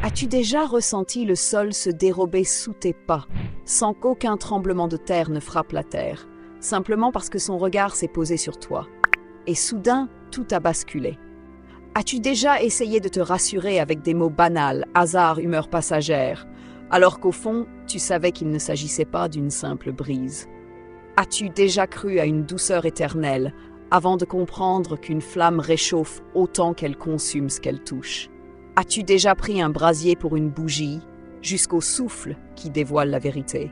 As-tu déjà ressenti le sol se dérober sous tes pas, sans qu'aucun tremblement de terre ne frappe la terre, simplement parce que son regard s'est posé sur toi? Et soudain, tout a basculé. As-tu déjà essayé de te rassurer avec des mots banals, hasard, humeur passagère, alors qu'au fond, tu savais qu'il ne s'agissait pas d'une simple brise? As-tu déjà cru à une douceur éternelle, avant de comprendre qu'une flamme réchauffe autant qu'elle consume ce qu'elle touche? As-tu déjà pris un brasier pour une bougie, jusqu'au souffle qui dévoile la vérité?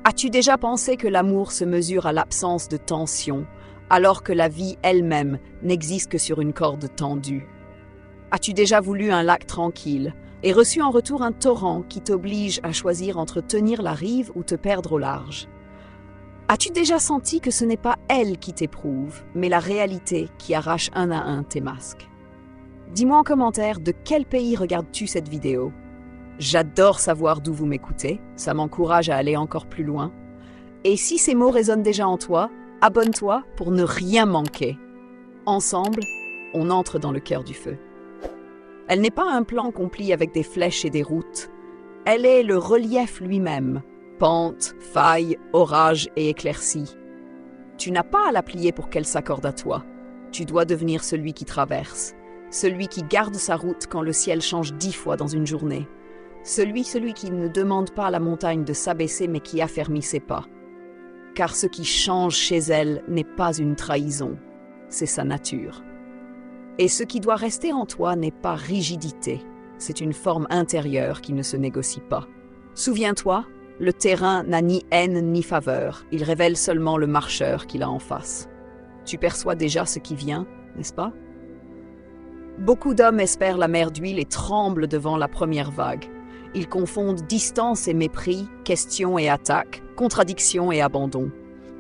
As-tu déjà pensé que l'amour se mesure à l'absence de tension, alors que la vie elle-même n'existe que sur une corde tendue? As-tu déjà voulu un lac tranquille et reçu en retour un torrent qui t'oblige à choisir entre tenir la rive ou te perdre au large? As-tu déjà senti que ce n'est pas elle qui t'éprouve, mais la réalité qui arrache un à un tes masques? Dis-moi en commentaire de quel pays regardes-tu cette vidéo. J'adore savoir d'où vous m'écoutez, ça m'encourage à aller encore plus loin. Et si ces mots résonnent déjà en toi, abonne-toi pour ne rien manquer. Ensemble, on entre dans le cœur du feu. Elle n'est pas un plan qu'on plie avec des flèches et des routes. Elle est le relief lui-même, pente, failles, orages et éclaircies. Tu n'as pas à la plier pour qu'elle s'accorde à toi. Tu dois devenir celui qui traverse, celui qui garde sa route quand le ciel change 10 fois dans une journée, celui qui ne demande pas à la montagne de s'abaisser mais qui affermit ses pas. Car ce qui change chez elle n'est pas une trahison, c'est sa nature. Et ce qui doit rester en toi n'est pas rigidité, c'est une forme intérieure qui ne se négocie pas. Souviens-toi, le terrain n'a ni haine ni faveur, il révèle seulement le marcheur qu'il a en face. Tu perçois déjà ce qui vient, n'est-ce pas? Beaucoup d'hommes espèrent la mer d'huile et tremblent devant la première vague. Ils confondent distance et mépris, questions et attaques, contradictions et abandon.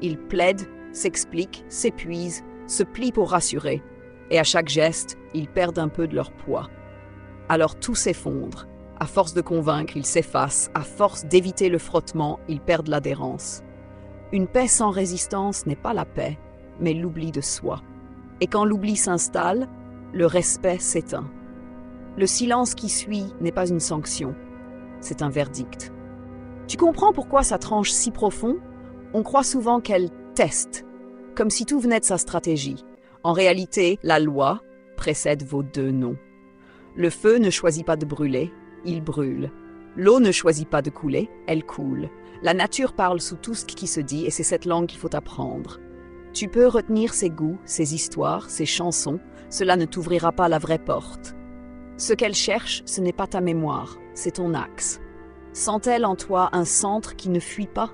Ils plaident, s'expliquent, s'épuisent, se plient pour rassurer. Et à chaque geste, ils perdent un peu de leur poids. Alors tout s'effondre. À force de convaincre, ils s'effacent. À force d'éviter le frottement, ils perdent l'adhérence. Une paix sans résistance n'est pas la paix, mais l'oubli de soi. Et quand l'oubli s'installe, le respect s'éteint. Le silence qui suit n'est pas une sanction, c'est un verdict. Tu comprends pourquoi ça tranche si profond? On croit souvent qu'elle teste, comme si tout venait de sa stratégie. En réalité, la loi précède vos deux noms. Le feu ne choisit pas de brûler, il brûle. L'eau ne choisit pas de couler, elle coule. La nature parle sous tout ce qui se dit et c'est cette langue qu'il faut apprendre. Tu peux retenir ses goûts, ses histoires, ses chansons, cela ne t'ouvrira pas la vraie porte. Ce qu'elle cherche, ce n'est pas ta mémoire, c'est ton axe. Sent-elle en toi un centre qui ne fuit pas?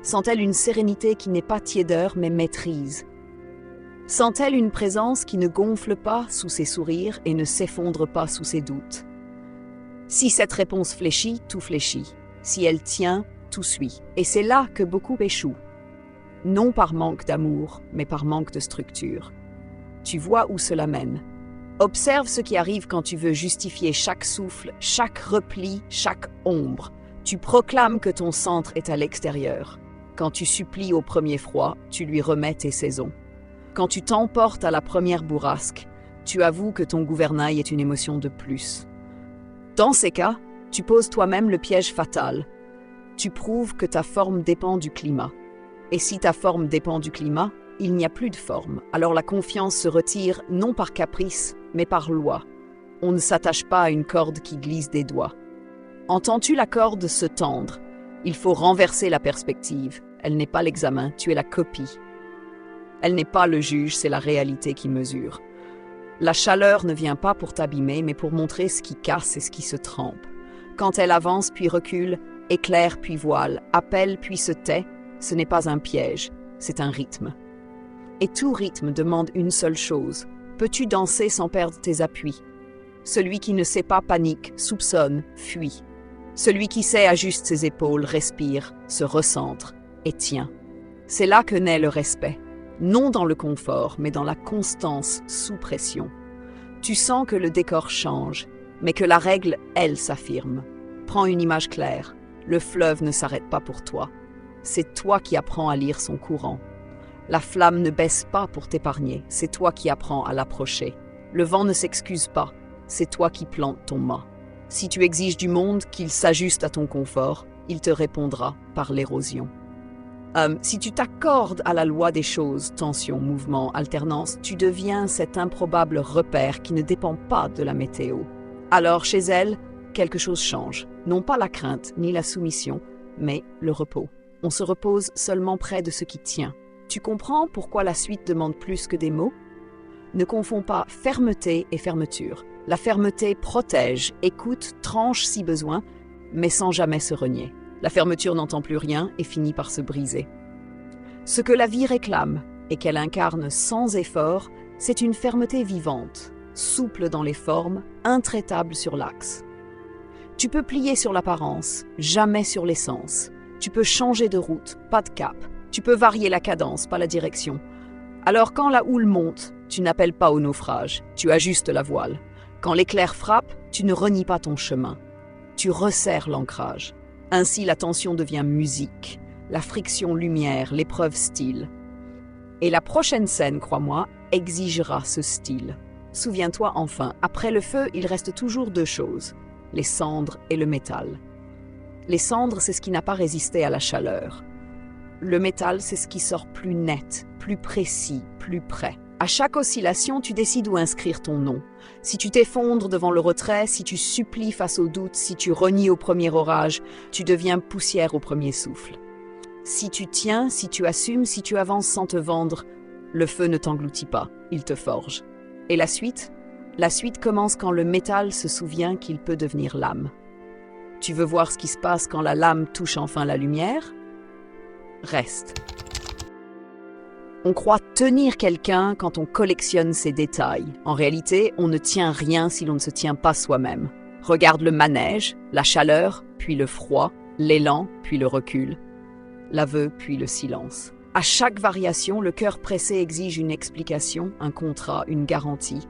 Sent-elle une sérénité qui n'est pas tiédeur mais maîtrise? Sent-elle une présence qui ne gonfle pas sous ses sourires et ne s'effondre pas sous ses doutes? Si cette réponse fléchit, tout fléchit. Si elle tient, tout suit. Et c'est là que beaucoup échouent. Non par manque d'amour, mais par manque de structure. Tu vois où cela mène. Observe ce qui arrive quand tu veux justifier chaque souffle, chaque repli, chaque ombre. Tu proclames que ton centre est à l'extérieur. Quand tu supplies au premier froid, tu lui remets tes saisons. Quand tu t'emportes à la première bourrasque, tu avoues que ton gouvernail est une émotion de plus. Dans ces cas, tu poses toi-même le piège fatal. Tu prouves que ta forme dépend du climat. Et si ta forme dépend du climat, il n'y a plus de forme. Alors la confiance se retire non par caprice, mais par loi. On ne s'attache pas à une corde qui glisse des doigts. Entends-tu la corde se tendre? Il faut renverser la perspective. Elle n'est pas l'examen, tu es la copie. Elle n'est pas le juge, c'est la réalité qui mesure. La chaleur ne vient pas pour t'abîmer, mais pour montrer ce qui casse et ce qui se trempe. Quand elle avance puis recule, éclaire puis voile, appelle puis se tait, ce n'est pas un piège, c'est un rythme. Et tout rythme demande une seule chose. Peux-tu danser sans perdre tes appuis? Celui qui ne sait pas panique, soupçonne, fuit. Celui qui sait ajuste ses épaules, respire, se recentre et tient. C'est là que naît le respect. Non dans le confort, mais dans la constance sous pression. Tu sens que le décor change, mais que la règle, elle, s'affirme. Prends une image claire. Le fleuve ne s'arrête pas pour toi. C'est toi qui apprends à lire son courant. La flamme ne baisse pas pour t'épargner, c'est toi qui apprends à l'approcher. Le vent ne s'excuse pas, c'est toi qui plantes ton mât. Si tu exiges du monde qu'il s'ajuste à ton confort, il te répondra par l'érosion. Si tu t'accordes à la loi des choses, tension, mouvement, alternance, tu deviens cet improbable repère qui ne dépend pas de la météo. Alors chez elle, quelque chose change. Non pas la crainte ni la soumission, mais le repos. On se repose seulement près de ce qui tient. Tu comprends pourquoi la suite demande plus que des mots? Ne confonds pas fermeté et fermeture. La fermeté protège, écoute, tranche si besoin, mais sans jamais se renier. La fermeture n'entend plus rien et finit par se briser. Ce que la vie réclame et qu'elle incarne sans effort, c'est une fermeté vivante, souple dans les formes, intraitable sur l'axe. Tu peux plier sur l'apparence, jamais sur l'essence. Tu peux changer de route, pas de cap. Tu peux varier la cadence, pas la direction. Alors quand la houle monte, tu n'appelles pas au naufrage, tu ajustes la voile. Quand l'éclair frappe, tu ne renies pas ton chemin. Tu resserres l'ancrage. Ainsi la tension devient musique, la friction lumière, l'épreuve style. Et la prochaine scène, crois-moi, exigera ce style. Souviens-toi enfin, après le feu, il reste toujours deux choses, les cendres et le métal. Les cendres, c'est ce qui n'a pas résisté à la chaleur. Le métal, c'est ce qui sort plus net, plus précis, plus près. À chaque oscillation, tu décides où inscrire ton nom. Si tu t'effondres devant le retrait, si tu supplies face au doute, si tu renies au premier orage, tu deviens poussière au premier souffle. Si tu tiens, si tu assumes, si tu avances sans te vendre, le feu ne t'engloutit pas, il te forge. Et la suite? La suite commence quand le métal se souvient qu'il peut devenir lame. Tu veux voir ce qui se passe quand la lame touche enfin la lumière? Reste. On croit tenir quelqu'un quand on collectionne ses détails. En réalité, on ne tient rien si l'on ne se tient pas soi-même. Regarde le manège, la chaleur, puis le froid, l'élan, puis le recul, l'aveu, puis le silence. À chaque variation, le cœur pressé exige une explication, un contrat, une garantie.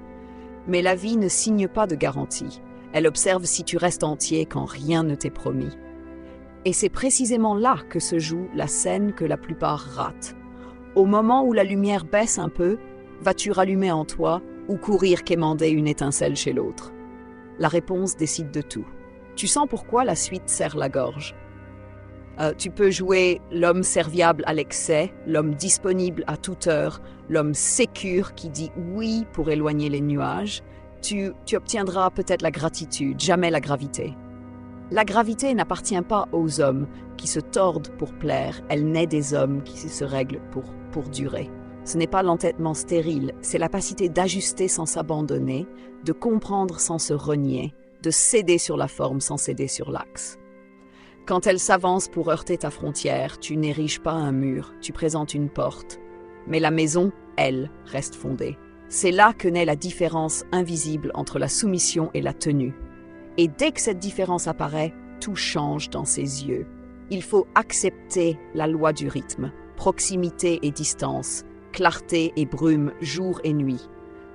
Mais la vie ne signe pas de garantie. Elle observe si tu restes entier quand rien ne t'est promis. Et c'est précisément là que se joue la scène que la plupart ratent. Au moment où la lumière baisse un peu, vas-tu rallumer en toi ou courir quémander une étincelle chez l'autre? La réponse décide de tout. Tu sens pourquoi la suite serre la gorge. Tu peux jouer l'homme serviable à l'excès, l'homme disponible à toute heure, l'homme sécure qui dit oui pour éloigner les nuages. Tu obtiendras peut-être la gratitude, jamais la gravité. La gravité n'appartient pas aux hommes qui se tordent pour plaire, elle naît des hommes qui se règlent pour durer. Ce n'est pas l'entêtement stérile, c'est la capacité d'ajuster sans s'abandonner, de comprendre sans se renier, de céder sur la forme sans céder sur l'axe. Quand elle s'avance pour heurter ta frontière, tu n'ériges pas un mur, tu présentes une porte. Mais la maison, elle, reste fondée. C'est là que naît la différence invisible entre la soumission et la tenue. Et dès que cette différence apparaît, tout change dans ses yeux. Il faut accepter la loi du rythme, proximité et distance, clarté et brume, jour et nuit.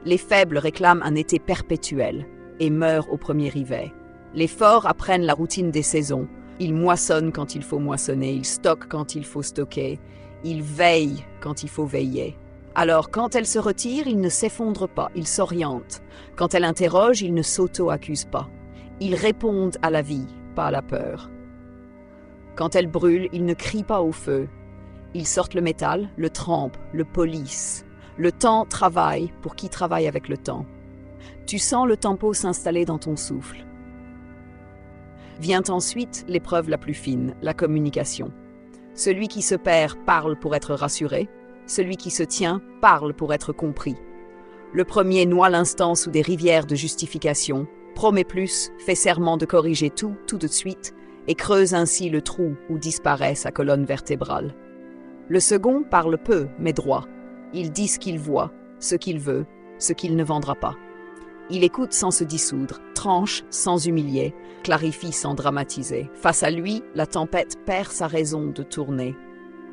Les faibles réclament un été perpétuel et meurent au premier rivet. Les forts apprennent la routine des saisons. Ils moissonnent quand il faut moissonner, ils stockent quand il faut stocker, ils veillent quand il faut veiller. Alors, quand elle se retire, ils ne s'effondrent pas, ils s'orientent. Quand elle interroge, ils ne s'auto-accusent pas. Ils répondent à la vie, pas à la peur. Quand elle brûle, ils ne crient pas au feu. Ils sortent le métal, le trempent, le polissent. Le temps travaille pour qui travaille avec le temps. Tu sens le tempo s'installer dans ton souffle. Vient ensuite l'épreuve la plus fine, la communication. Celui qui se perd parle pour être rassuré, celui qui se tient parle pour être compris. Le premier noie l'instant sous des rivières de justification, promet plus, fait serment de corriger tout de suite, et creuse ainsi le trou où disparaît sa colonne vertébrale. Le second parle peu, mais droit. Il dit ce qu'il voit, ce qu'il veut, ce qu'il ne vendra pas. Il écoute sans se dissoudre, tranche sans humilier, clarifie sans dramatiser. Face à lui, la tempête perd sa raison de tourner.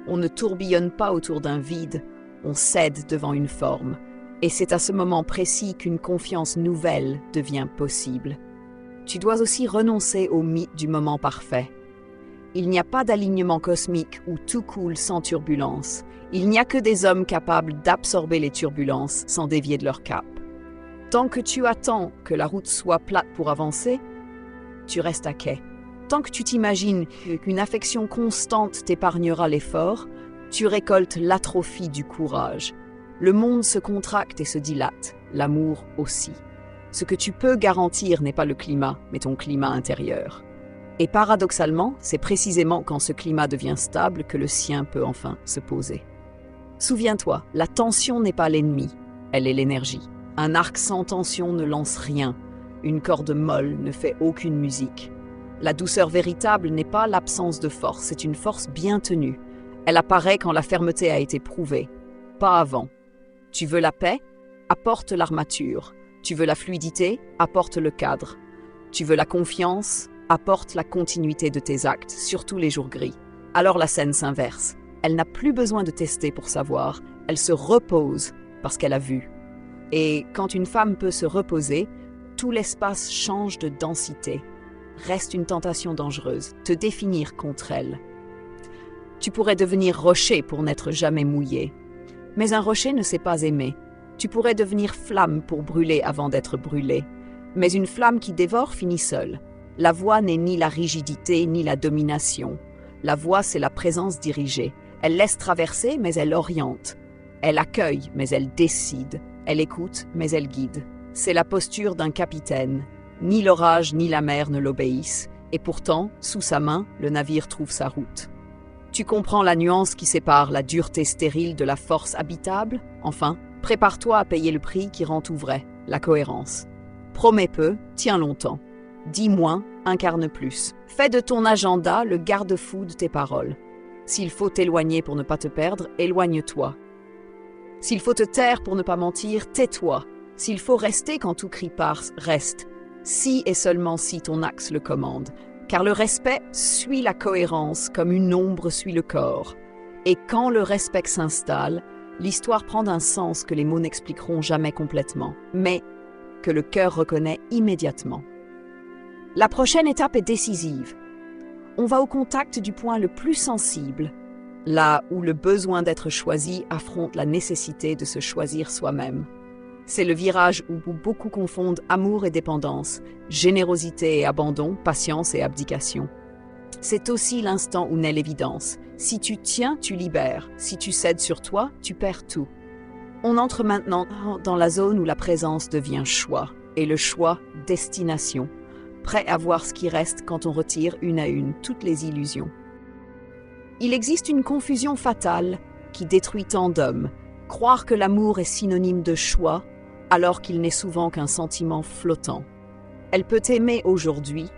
On ne tourbillonne pas autour d'un vide, on cède devant une forme. Et c'est à ce moment précis qu'une confiance nouvelle devient possible. Tu dois aussi renoncer au mythe du moment parfait. Il n'y a pas d'alignement cosmique où tout coule sans turbulence. Il n'y a que des hommes capables d'absorber les turbulences sans dévier de leur cap. Tant que tu attends que la route soit plate pour avancer, tu restes à quai. Tant que tu t'imagines qu'une affection constante t'épargnera l'effort, tu récoltes l'atrophie du courage. Le monde se contracte et se dilate, l'amour aussi. Ce que tu peux garantir n'est pas le climat, mais ton climat intérieur. Et paradoxalement, c'est précisément quand ce climat devient stable que le sien peut enfin se poser. Souviens-toi, la tension n'est pas l'ennemi, elle est l'énergie. Un arc sans tension ne lance rien, une corde molle ne fait aucune musique. La douceur véritable n'est pas l'absence de force, c'est une force bien tenue. Elle apparaît quand la fermeté a été prouvée, pas avant. Tu veux la paix? Apporte l'armature. Tu veux la fluidité? Apporte le cadre. Tu veux la confiance? Apporte la continuité de tes actes, surtout les jours gris. Alors la scène s'inverse. Elle n'a plus besoin de tester pour savoir, elle se repose parce qu'elle a vu. Et quand une femme peut se reposer, tout l'espace change de densité. Reste une tentation dangereuse, te définir contre elle. Tu pourrais devenir rocher pour n'être jamais mouillé. Mais un rocher ne sait pas aimer. Tu pourrais devenir flamme pour brûler avant d'être brûlé. Mais une flamme qui dévore finit seule. La voix n'est ni la rigidité ni la domination. La voix, c'est la présence dirigée. Elle laisse traverser, mais elle oriente. Elle accueille, mais elle décide. Elle écoute, mais elle guide. C'est la posture d'un capitaine. Ni l'orage ni la mer ne l'obéissent. Et pourtant, sous sa main, le navire trouve sa route. Tu comprends la nuance qui sépare la dureté stérile de la force habitable? Enfin, prépare-toi à payer le prix qui rend tout vrai, la cohérence. Promets peu, tiens longtemps. Dis moins, incarne plus. Fais de ton agenda le garde-fou de tes paroles. S'il faut t'éloigner pour ne pas te perdre, éloigne-toi. S'il faut te taire pour ne pas mentir, tais-toi. S'il faut rester quand tout cri part, reste. Si et seulement si ton axe le commande. Car le respect suit la cohérence comme une ombre suit le corps. Et quand le respect s'installe, l'histoire prend un sens que les mots n'expliqueront jamais complètement, mais que le cœur reconnaît immédiatement. La prochaine étape est décisive. On va au contact du point le plus sensible, là où le besoin d'être choisi affronte la nécessité de se choisir soi-même. C'est le virage où beaucoup confondent amour et dépendance, générosité et abandon, patience et abdication. C'est aussi l'instant où naît l'évidence. Si tu tiens, tu libères. Si tu cèdes sur toi, tu perds tout. On entre maintenant dans la zone où la présence devient choix, et le choix, destination. Prêt à voir ce qui reste quand on retire une à une toutes les illusions. Il existe une confusion fatale qui détruit tant d'hommes. Croire que l'amour est synonyme de choix, alors qu'il n'est souvent qu'un sentiment flottant. Elle peut aimer aujourd'hui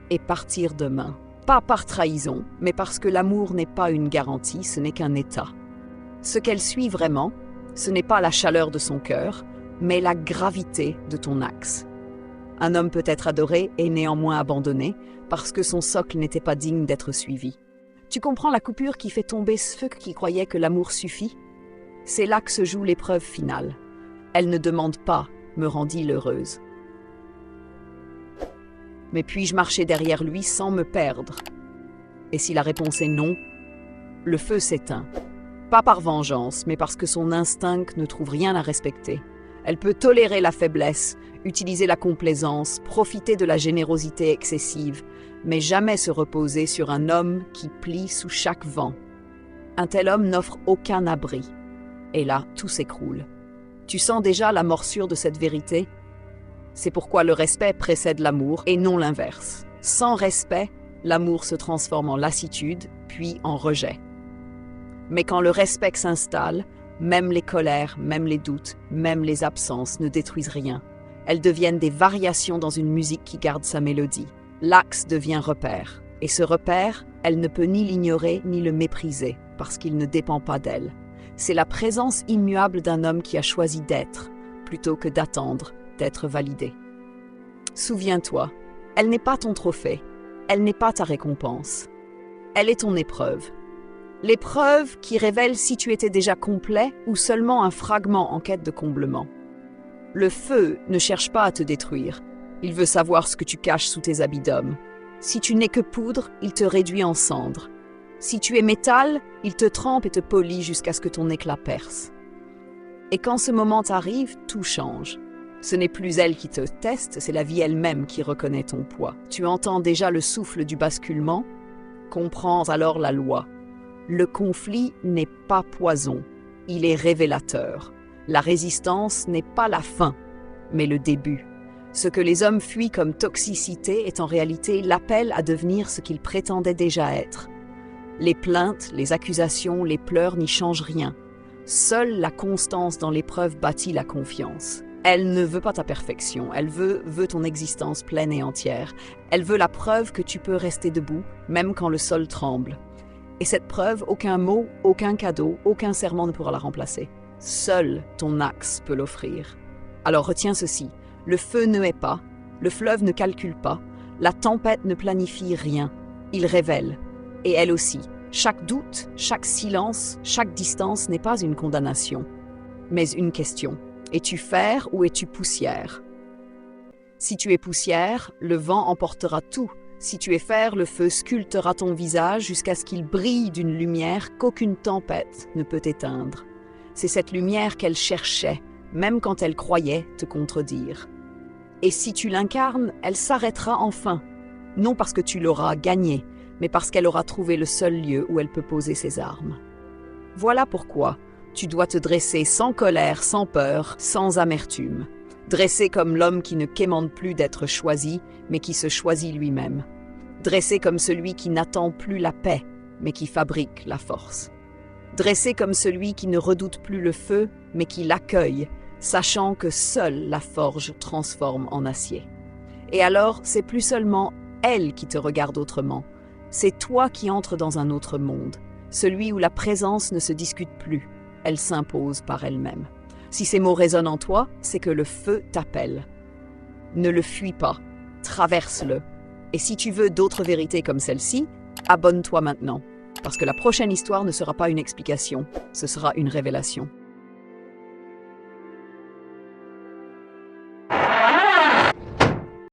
et partir demain. Pas par trahison, mais parce que l'amour n'est pas une garantie, ce n'est qu'un état. Ce qu'elle suit vraiment, ce n'est pas la chaleur de son cœur, mais la gravité de ton axe. Un homme peut être adoré et néanmoins abandonné parce que son socle n'était pas digne d'être suivi. Tu comprends la coupure qui fait tomber ceux qui croyaient que l'amour suffit? C'est là que se joue l'épreuve finale. Elle ne demande pas « me rend-il heureuse ?» Mais puis-je marcher derrière lui sans me perdre? Et si la réponse est non, le feu s'éteint. Pas par vengeance, mais parce que son instinct ne trouve rien à respecter. Elle peut tolérer la faiblesse, utiliser la complaisance, profiter de la générosité excessive, mais jamais se reposer sur un homme qui plie sous chaque vent. Un tel homme n'offre aucun abri. Et là, tout s'écroule. Tu sens déjà la morsure de cette vérité? C'est pourquoi le respect précède l'amour et non l'inverse. Sans respect, l'amour se transforme en lassitude, puis en rejet. Mais quand le respect s'installe, même les colères, même les doutes, même les absences ne détruisent rien. Elles deviennent des variations dans une musique qui garde sa mélodie. L'axe devient repère. Et ce repère, elle ne peut ni l'ignorer ni le mépriser, parce qu'il ne dépend pas d'elle. C'est la présence immuable d'un homme qui a choisi d'être, plutôt que d'attendre d'être validé. Souviens-toi, elle n'est pas ton trophée, elle n'est pas ta récompense. Elle est ton épreuve. L'épreuve qui révèle si tu étais déjà complet ou seulement un fragment en quête de comblement. Le feu ne cherche pas à te détruire, il veut savoir ce que tu caches sous tes habits d'homme. Si tu n'es que poudre, il te réduit en cendres. Si tu es métal, il te trempe et te polit jusqu'à ce que ton éclat perce. Et quand ce moment arrive, tout change. Ce n'est plus elle qui te teste, c'est la vie elle-même qui reconnaît ton poids. Tu entends déjà le souffle du basculement? Comprends alors la loi. Le conflit n'est pas poison, il est révélateur. La résistance n'est pas la fin, mais le début. Ce que les hommes fuient comme toxicité est en réalité l'appel à devenir ce qu'ils prétendaient déjà être. Les plaintes, les accusations, les pleurs n'y changent rien. Seule la constance dans l'épreuve bâtit la confiance. Elle ne veut pas ta perfection, elle veut ton existence pleine et entière. Elle veut la preuve que tu peux rester debout, même quand le sol tremble. Et cette preuve, aucun mot, aucun cadeau, aucun serment ne pourra la remplacer. Seul ton axe peut l'offrir. Alors retiens ceci, le feu ne hait pas, le fleuve ne calcule pas, la tempête ne planifie rien, il révèle. Et elle aussi, chaque doute, chaque silence, chaque distance n'est pas une condamnation, mais une question. Es-tu fer ou es-tu poussière? Si tu es poussière, le vent emportera tout. Si tu es fer, le feu sculptera ton visage jusqu'à ce qu'il brille d'une lumière qu'aucune tempête ne peut éteindre. C'est cette lumière qu'elle cherchait, même quand elle croyait te contredire. Et si tu l'incarnes, elle s'arrêtera enfin, non parce que tu l'auras gagnée, mais parce qu'elle aura trouvé le seul lieu où elle peut poser ses armes. Voilà pourquoi tu dois te dresser sans colère, sans peur, sans amertume. Dresser comme l'homme qui ne quémande plus d'être choisi, mais qui se choisit lui-même. Dresser comme celui qui n'attend plus la paix, mais qui fabrique la force. Dresser comme celui qui ne redoute plus le feu, mais qui l'accueille, sachant que seule la forge transforme en acier. Et alors, c'est plus seulement elle qui te regarde autrement, c'est toi qui entres dans un autre monde, celui où la présence ne se discute plus, elle s'impose par elle-même. Si ces mots résonnent en toi, c'est que le feu t'appelle. Ne le fuis pas, traverse-le. Et si tu veux d'autres vérités comme celle-ci, abonne-toi maintenant, parce que la prochaine histoire ne sera pas une explication, ce sera une révélation.